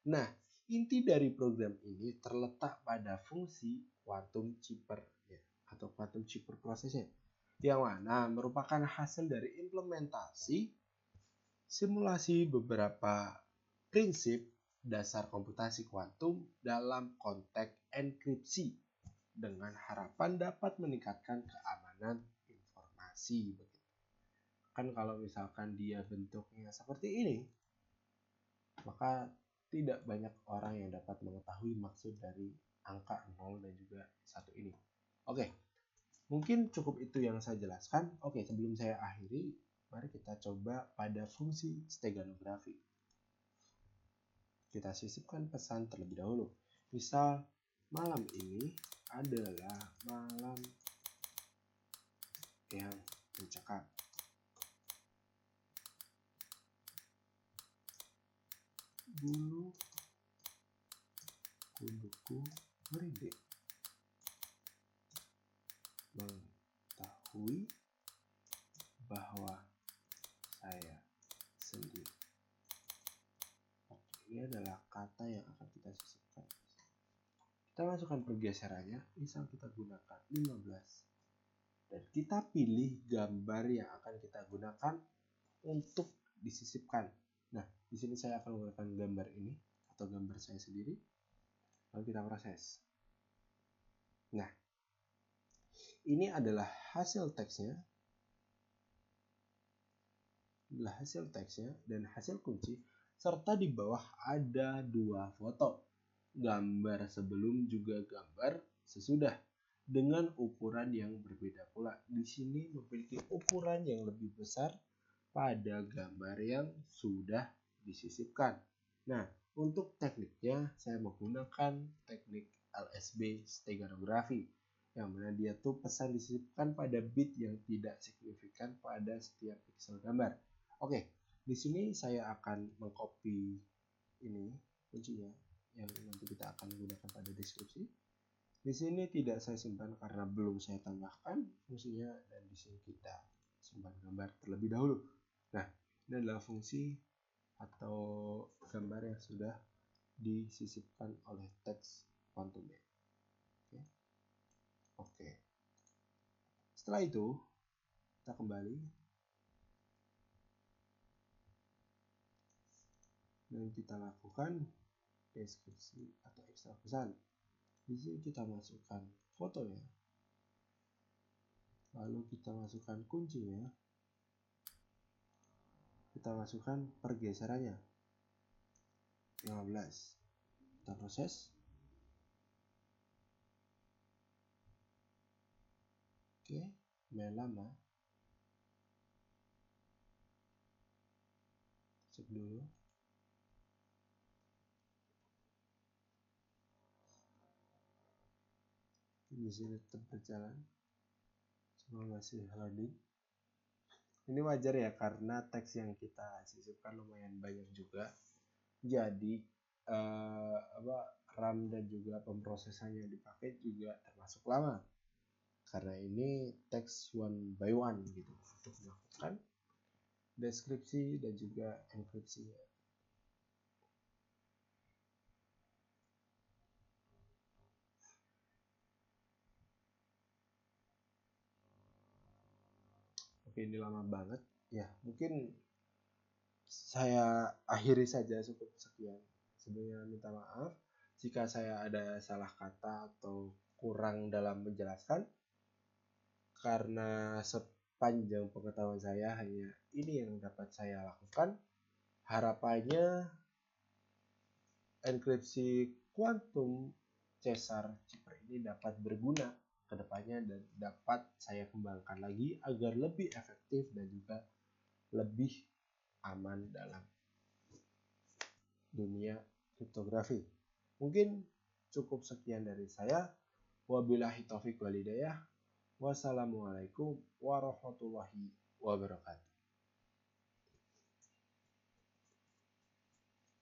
Nah, inti dari program ini terletak pada fungsi quantum Cipher atau quantum Cipher prosesnya, yang mana merupakan hasil dari implementasi simulasi beberapa prinsip dasar komputasi kuantum dalam konteks enkripsi dengan harapan dapat meningkatkan keamanan informasi. Kan kalau misalkan dia bentuknya seperti ini, maka tidak banyak orang yang dapat mengetahui maksud dari angka 0 dan juga 1 ini. Oke, mungkin cukup itu yang saya jelaskan. Oke, sebelum saya akhiri, mari kita coba pada fungsi steganografi. Kita sisipkan pesan terlebih dahulu. Misal, malam ini adalah malam yang mencekam. Bulu kuduku merinding mengetahui bahwa saya sendiri. Oke, ini adalah kata yang akan kita sisipkan. Kita masukkan pergeserannya, misal kita gunakan 15. Dan kita pilih gambar yang akan kita gunakan untuk disisipkan. Nah, di sini saya akan menggunakan gambar ini atau gambar saya sendiri. Lalu kita proses. Nah, ini adalah hasil teksnya. Dan hasil kunci, serta di bawah ada 2 foto. Gambar sebelum juga gambar sesudah dengan ukuran yang berbeda pula. Di sini memiliki ukuran yang lebih besar pada gambar yang sudah disisipkan. Nah, untuk tekniknya saya menggunakan teknik LSB steganografi, yang mana dia tuh pesan disisipkan pada bit yang tidak signifikan pada setiap pixel gambar. Oke, di sini saya akan mengcopy ini kuncinya yang nanti kita akan gunakan pada deskripsi. Di sini tidak saya simpan karena belum saya tambahkan fungsinya, dan di sini kita simpan gambar terlebih dahulu. Nah, ini adalah fungsi atau gambar yang sudah disisipkan oleh teks kuantumnya. Oke. Setelah itu, kita kembali dan kita lakukan deskripsi atau ekstrak pesan. Di sini kita masukkan fotonya, lalu kita masukkan kuncinya, kita masukkan pergeserannya 15. Kita proses. Oke, lumayan lama. Cek dulu. Di sini tetap berjalan, semua masih loading. Ini wajar ya, karena teks yang kita sisipkan lumayan banyak juga. Jadi RAM dan juga pemrosesannya yang dipakai juga termasuk lama, karena ini teks one by one gitu untuk melakukan deskripsi dan juga enkripsinya. Oke, ini lama banget ya, mungkin saya akhiri saja cukup sekian. Sebelumnya minta maaf jika saya ada salah kata atau kurang dalam menjelaskan, karena sepanjang pengetahuan saya hanya ini yang dapat saya lakukan. Harapannya enkripsi kuantum Cesar Cipher ini dapat berguna ke depannya dan dapat saya kembangkan lagi agar lebih efektif dan juga lebih aman dalam dunia kriptografi. Mungkin cukup sekian dari saya. Wabillahi taufik walhidayah. Wassalamualaikum warahmatullahi wabarakatuh.